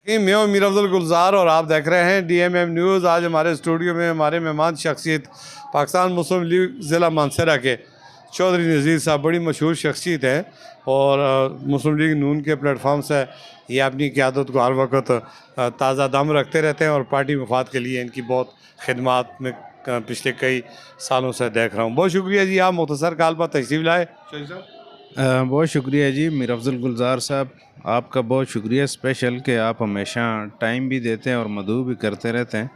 मैं हूं मीर अब्दुल गुलजार और आप देख रहे हैं DMM न्यूज़। आज हमारे स्टूडियो में हमारे मेहमान शख्सियत पाकिस्तान मुस्लिम लीग ज़िला मानसरा के चौधरी नज़ीर साहब बड़ी मशहूर शख्सियत है और मुस्लिम लीग नून के प्लेटफॉर्म से ये अपनी क़यादत को हर वक्त ताज़ा दम रखते रहते हैं और पार्टी मफाद के लिए इनकी बहुत खिदमात में पिछले कई सालों से देख रहा हूँ। बहुत शुक्रिया जी, आप मुख्तसर काल पर तशरीफ़ लाए। बहुत शुक्रिया जी मीर अफ़ज़ल गुलज़ार साहब, आपका बहुत शुक्रिया स्पेशल कि आप हमेशा टाइम भी देते हैं और मदऊ भी करते रहते हैं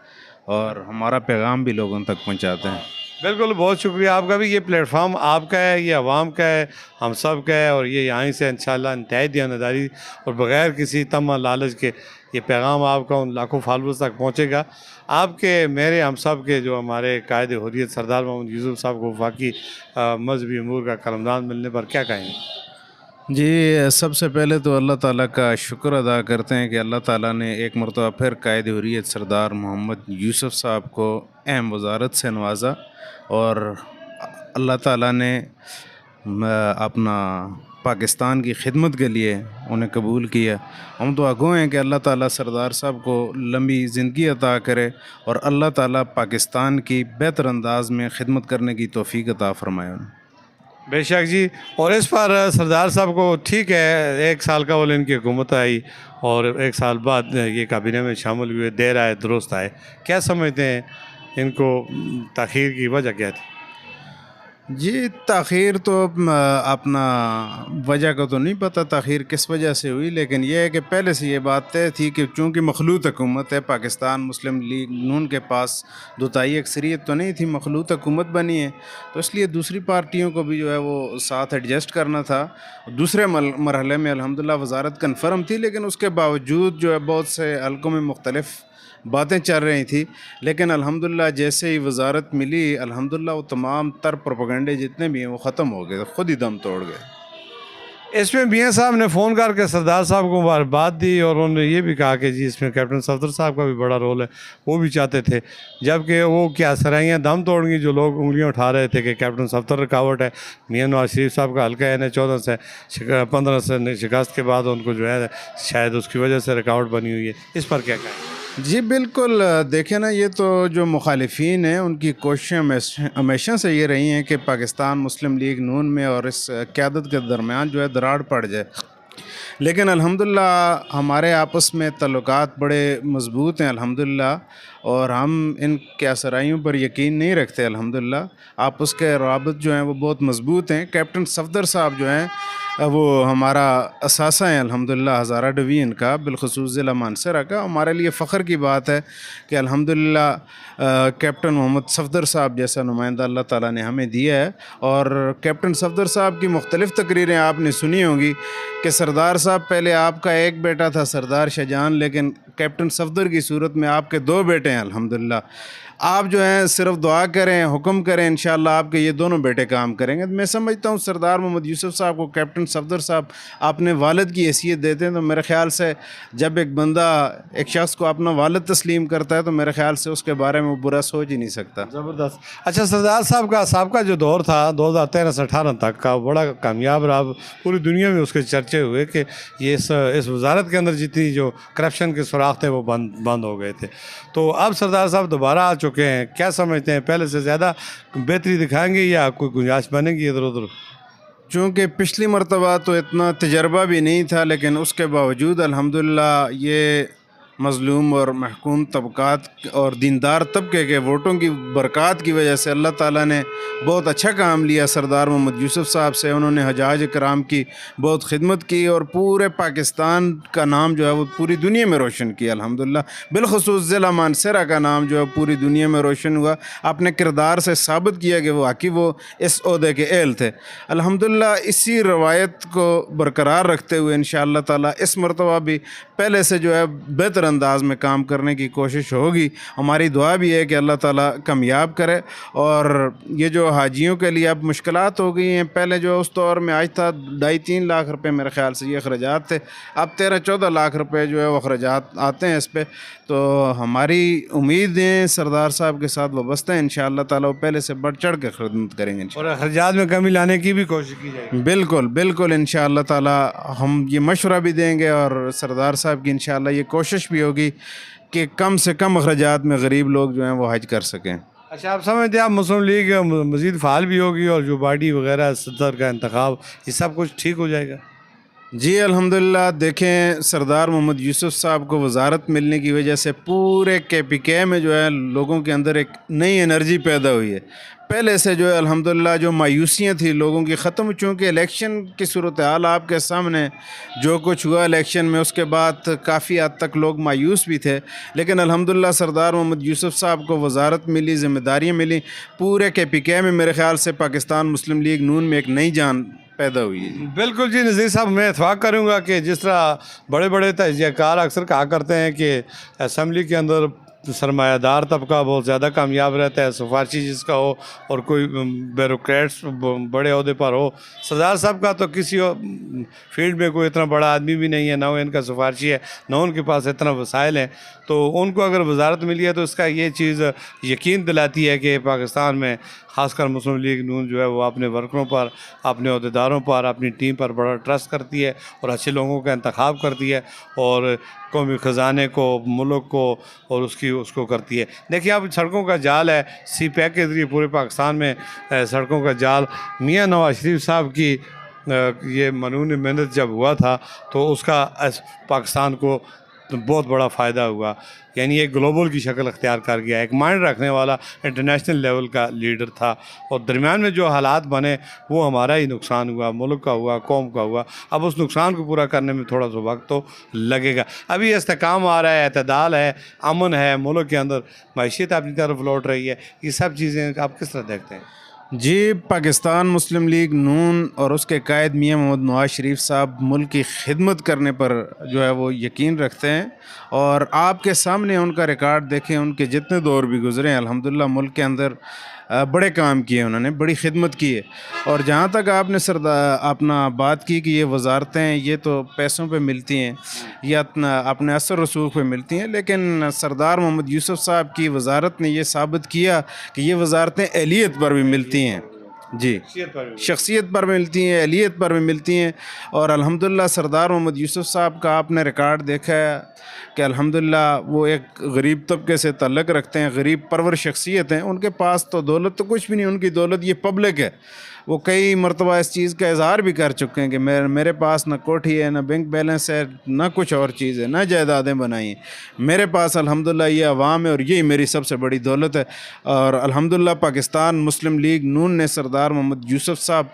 और हमारा पैगाम भी लोगों तक पहुंचाते हैं। बिल्कुल, बहुत शुक्रिया आपका भी। ये प्लेटफॉर्म आपका है, ये आवाम का है, हम सब का है और ये यहाँ से इंशाल्लाह इंतहाई दयानतदारी और बग़ैर किसी तमा लालच के ये पैगाम आपका उन लाखों फॉलोअर्स तक पहुँचेगा। आपके मेरे हम सब के जो हमारे कायद हुर्रियत सरदार मोहम्मद यूसुफ साहब को वफाकी मजहबी अमूर का कलमदान मिलने पर क्या कहेंगे? जी, सबसे पहले तो अल्लाह ताला का शुक्र अदा करते हैं कि अल्लाह ताला ने एक मरतबा फिर कायद हुर्रियत सरदार मोहम्मद यूसुफ साहब को अहम वज़ारत से नवाजा और अल्लाह ताला ने अपना पाकिस्तान की खिदमत के लिए उन्हें कबूल किया। हम दुआ गो हैं कि अल्लाह ताला सरदार साहब को लंबी ज़िंदगी अता करे और अल्लाह ताला पाकिस्तान की बेहतर अंदाज में खिदमत करने की तौफ़ीक अता फ़रमाए उन्हें। बेशक जी। और इस पर सरदार साहब को ठीक है, 1 साल का वो इनकी हुकूमत आई और 1 साल बाद ये काबीना में शामिल हुए, देर आए दुरुस्त आए, क्या समझते हैं इनको ताख़ीर की वजह क्या थी? जी, ताख़ीर तो अपना वजह का तो नहीं पता ताख़ीर किस वजह से हुई, लेकिन यह है कि पहले से ये बात तय थी कि चूँकि मखलूत हुकूमत है, पाकिस्तान मुस्लिम लीग नून के पास दोताई अक्सरियत तो नहीं थी, मखलूत हुकूमत बनी है, तो इसलिए दूसरी पार्टियों को भी जो है वो साथ एडजस्ट करना था। दूसरे मरहले में अल्हम्दुलिल्लाह वज़ारत कन्फर्म थी, लेकिन उसके बावजूद जो है बहुत से हलकों में मुख्तलिफ़ बातें चल रही थी, लेकिन अल्हम्दुलिल्लाह जैसे ही वज़ारत मिली अल्हम्दुलिल्लाह वो तमाम तर प्रोपेगेंडे जितने भी हैं वो ख़त्म हो गए, ख़ुद ही दम तोड़ गए। इसमें मियाँ साहब ने फ़ोन करके सरदार साहब को मुबारकबाद दी और उन्होंने ये भी कहा कि जी इसमें कैप्टन सफदर साहब का भी बड़ा रोल है, वो भी चाहते थे, जबकि वो क्या सराइयाँ दम तोड़ेंगी जो लोग उंगलियां उठा रहे थे कि कैप्टन सफदर रुकावट है। मियाँ नवाज शरीफ साहब का हल्का है 14 से 15 से शिकस्त के बाद उनको जो है शायद उसकी वजह से रुकावट बनी हुई है, इस पर क्या कहें? जी बिल्कुल, देखें ना, ये तो जो मुखालिफिन हैं उनकी कोशिशें हमेशा से ये रही हैं कि पाकिस्तान मुस्लिम लीग नून में और इस क़यादत के दरमियान जो है दरार पड़ जाए, लेकिन अल्हम्दुलिल्लाह हमारे आपस में तल्लुकात बड़े मज़बूत हैं अल्हम्दुलिल्लाह, और हम इन क्यासराइयों पर यकीन नहीं रखते अल्हम्दुलिल्लाह। आपस के रवाबत जो हैं वो बहुत मज़बूत हैं। कैप्टन सफदर साहब जो हैं वो हमारा असासा है अल्हम्दुलिल्लाह हज़ारा डिवीज़न का, बिलख़ुसूस ज़िला मानसरा का। हमारे लिए फ़ख्र की बात है कि अल्हम्दुलिल्लाह कैप्टन मोहम्मद सफदर साहब जैसा नुमाइंदा अल्लाह ताला ने हमें दिया है। और कैप्टन सफदर साहब की मुख्तलिफ़ तकरीरें आपने सुनी होंगी कि सरदार साहब पहले आपका एक बेटा था सरदार शाहजहां, लेकिन कैप्टन सफदर की सूरत में आपके 2 बेटे हैं अल्हम्दुलिल्लाह। आप जो हैं सिर्फ दुआ करें, हुक्म करें, इंशाअल्लाह आपके ये दोनों बेटे काम करेंगे। मैं समझता हूँ सरदार मोहम्मद यूसुफ साहब को कैप्टन सफदर साहब अपने वालिद की हैसियत देते हैं, तो मेरे ख़्याल से जब एक बंदा एक शख्स को अपना वालिद तस्लीम करता है तो मेरे ख़्याल से उसके बारे में वो बुरा सोच ही नहीं सकता। ज़बरदस्त। अच्छा, सरदार साहब का सबका जो दौर था 2013 से 18 तक का बड़ा कामयाब रहा, पूरी दुनिया में उसके चर्चे हुए कि ये इस वजारत के अंदर जितनी जो करप्शन के सुराख थे वो बंद हो गए थे। तो अब सरदार साहब दोबारा आ चुके हैं, क्या समझते हैं पहले से ज़्यादा बेहतरी दिखाएंगे या कोई गुंजाइश बनेगी इधर उधर? चूँकि पिछली मरतबा तो इतना तजर्बा भी नहीं था, लेकिन उसके बावजूद अल्हम्दुलिल्लाह ये मज़लूम और महकूम तबक़ात और दीनदार तबके के वोटों की बरक़ात की वजह से अल्लाह ताला ने बहुत अच्छा काम लिया सरदार मोहम्मद यूसुफ साहब से। उन्होंने हजाज कराम की बहुत खिदमत की और पूरे पाकिस्तान का नाम जो है वो पूरी दुनिया में रोशन किया अल्हम्दुलिल्लाह। बिलख़ुसूस ज़िला मानसरा का नाम जो है पूरी दुनिया में रोशन हुआ। अपने किरदार से साबित किया कि वाकई वो इस ओहदे के अहल थे अल्हम्दुलिल्लाह। इसी रवायत को बरकरार रखते हुए इंशाअल्लाह ताला इस मरतबा भी पहले से जो है बेहतर अंदाज में काम करने की कोशिश होगी। हमारी दुआ भी है कि अल्लाह ताला कामयाब करे। और ये जो हाजियों के लिए अब मुश्किलात हो गई हैं, पहले जो उस दौर में आज था 2.5-3 लाख रुपए मेरे ख्याल से ये अखराजात थे, अब 13-14 लाख रुपए जो है वो अखराजात आते हैं इस पे। तो हमारी उम्मीद है सरदार साहब के साथ वाबस्ता है, इंशाअल्लाह ताला वो पहले से बढ़ चढ़ के खिदमत करेंगे और अखराजात में कमी लाने की भी कोशिश की जाएगी। बिल्कुल बिल्कुल इंशाअल्लाह ताला हम ये मशवरा भी देंगे और सरदार साहब की इंशाअल्लाह ये कोशिश भी होगी कि कम से कम अखराजात में गरीब लोग जो हैं वो हज कर सकें। अच्छा, आप समझते हैं आप मुस्लिम लीग मज़ीद फ़ाल भी होगी और जो पार्टी वगैरह सदर का इंतखाब, ये सब कुछ ठीक हो जाएगा? जी अल्हम्दुलिल्लाह। देखें, सरदार मोहम्मद यूसुफ साहब को वजारत मिलने की वजह से पूरे KPK में जो है लोगों के अंदर एक नई एनर्जी पैदा हुई है। पहले से जो है अल्हम्दुलिल्लाह जो मायूसियाँ थी लोगों की ख़त्म, चूँकि इलेक्शन की सूरत हाल आपके सामने जो कुछ हुआ इलेक्शन में, उसके बाद काफ़ी हद तक लोग मायूस भी थे। लेकिन अल्हम्दुलिल्लाह सरदार मोहम्मद यूसुफ साहब को वजारत मिली, ज़िम्मेदारियाँ मिली, पूरे KPK में मेरे ख़्याल से पाकिस्तान मुस्लिम लीग नून में एक नई जान पैदा हुई है। बिल्कुल जी नज़ीर साहब, मैं इतफाक़ करूँगा कि जिस तरह बड़े बड़े तजज़ियाकार अक्सर कहा करते हैं कि असम्बली के अंदर सरमायादार तबका बहुत ज़्यादा कामयाब रहता है, सिफारशी जिसका हो और कोई ब्यूरोक्रेट्स बड़े अहदे पर हो। सरदार साहब का तो किसी फील्ड में कोई इतना बड़ा आदमी भी नहीं है, ना वो इनका सिफारशी है, ना उनके पास इतना वसाइल हैं। तो उनको अगर वजारत मिली है तो इसका ये चीज़ यकीन दिलाती है कि पाकिस्तान में ख़ासकर मुस्लिम लीग नून जो है वो अपने वर्करों पर, अपने अहदेदारों पर, अपनी टीम पर बड़ा ट्रस्ट करती है और अच्छे लोगों का इंतखाब करती है और कौमी ख़जाने को, मुल्क को और उसको करती है। देखिए, अब सड़कों का जाल है, CPAC के ज़रिए पूरे पाकिस्तान में सड़कों का जाल। मियाँ नवाज शरीफ साहब की ये मनून मेहनत जब हुआ था तो उसका पाकिस्तान को बहुत बड़ा फ़ायदा हुआ, यानी एक ग्लोबल की शक्ल अख्तियार कर गया, एक माइंड रखने वाला इंटरनेशनल लेवल का लीडर था। और दरमियान में जो हालात बने वो हमारा ही नुकसान हुआ, मुल्क का हुआ, कौम का हुआ। अब उस नुकसान को पूरा करने में थोड़ा सा वक्त तो लगेगा। अभी इस्तेकाम आ रहा है, एतदाल है, अमन है, मुल्क के अंदर मैशियत अपनी तरफ लौट रही है। ये सब चीज़ें आप किस तरह देखते हैं? जी, पाकिस्तान मुस्लिम लीग नून और उसके कायद मियाँ मोहम्मद नवाज शरीफ साहब मुल्क की खिदमत करने पर जो है वो यकीन रखते हैं। और आपके सामने उनका रिकॉर्ड देखें, उनके जितने दौर भी गुजरे हैं अल्हम्दुलिल्लाह मुल्क के अंदर बड़े काम किए, उन्होंने बड़ी खिदमत की है। और जहाँ तक आपने अपना बात की कि ये वजारतें ये तो पैसों पे मिलती हैं या अपने असर रसूख पे मिलती हैं, लेकिन सरदार मोहम्मद यूसुफ साहब की वजारत ने ये साबित किया कि ये वजारतें एहलियत पर भी मिलती हैं। जी, शख्सियत पर मिलती हैं, एहलियत पर भी मिलती हैं। और अल्हम्दुलिल्लाह सरदार मोहम्मद यूसुफ साहब का आपने रिकॉर्ड देखा है कि अल्हम्दुलिल्लाह वो एक गरीब तबके से तल्लुक़ रखते हैं, गरीब परवर शख्सियत हैं। उनके पास तो दौलत तो कुछ भी नहीं, उनकी दौलत ये पब्लिक है। वो कई मरतबा इस चीज़ का इज़हार भी कर चुके हैं कि मेरे पास ना कोठी है, ना बैंक बैलेंस है, ना कुछ और चीज़ है, ना जायदादें बनाई हैं। मेरे पास अल्हम्दुलिल्लाह ये अवाम है और यही मेरी सबसे बड़ी दौलत है। और अल्हम्दुलिल्लाह पाकिस्तान मुस्लिम लीग नून ने सरदार मोहम्मद यूसुफ साहब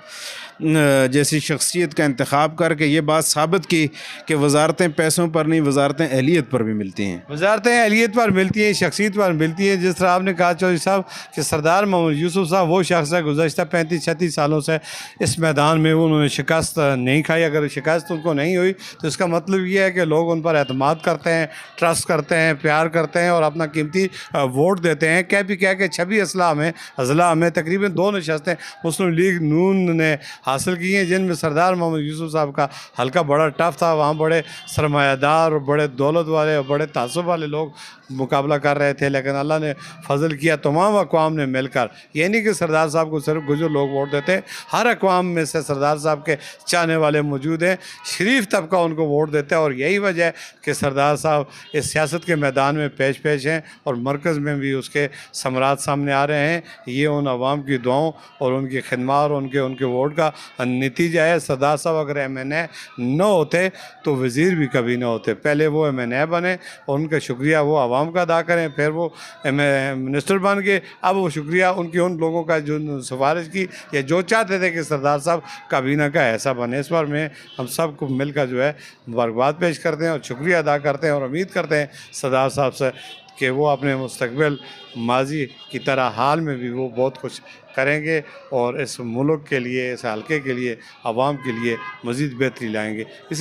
जैसी शख्सियत का इंतखाब करके ये बात साबित की कि वजारतें पैसों पर नहीं, वजारतें एहलियत पर भी मिलती हैं। वजारतें एहलियत पर मिलती हैं, शख्सियत पर मिलती हैं। जिस तरह आपने कहा चौधरी साहब कि सरदार मोहम्मद यूसुफ साहब वो शख्स है गुज़श्ता 35-36 सालों से इस मैदान में उन्होंने शिकस्त नहीं खाई। अगर शिकस्त उनको नहीं हुई तो इसका मतलब ये है कि लोग उन पर एतमाद करते हैं, ट्रस्ट करते हैं, प्यार करते हैं और अपना कीमती वोट देते हैं। KPK के 26 अज़ला में तकरीबन 2 नशस्तें मुस्लिम लीग नून ने हासिल की हैं, जिनमें सरदार मोहम्मद यूसुफ साहब का हल्का बड़ा टफ था। वहाँ बड़े सरमायादार और बड़े दौलत वाले और बड़े तासुब वाले लोग मुकाबला कर रहे थे, लेकिन अल्लाह ने फजल किया, तमाम अक़वाम ने मिलकर। ये नहीं कि सरदार साहब को सिर्फ गुजर लोग वोट देते हैं, हर अक़वाम में से सरदार साहब के चाहने वाले मौजूद हैं, शरीफ तबका उनको वोट देता है। और यही वजह है कि सरदार साहब इस सियासत के मैदान में पेश हैं और मरकज़ में भी उसके समरात सामने आ रहे हैं। ये उन अवाम की दुआओं और उनकी खिदमत और उनके वोट का नतीजा है। सरदार साहब अगर MNA न होते तो वज़ीर भी कभी न होते। पहले वो MNA बने और उनका शुक्रिया वो आवाम का अदा करें, फिर वो मिनिस्टर बन गए। अब वो शुक्रिया उनकी उन लोगों का जो सिफारिश की या जो चाहते थे कि सरदार साहब काबीना का ऐसा बने। इस बार में हम सब को मिलकर जो है मुबारकबाद पेश करते हैं और शुक्रिया अदा करते हैं और उम्मीद करते हैं सरदार साहब से कि वो अपने मुस्तकबिल माजी की तरह हाल में भी वो बहुत कुछ करेंगे और इस मुल्क के लिए, इस हल्के के लिए, आवाम के लिए मज़ीद बेहतरी लाएंगे। इसी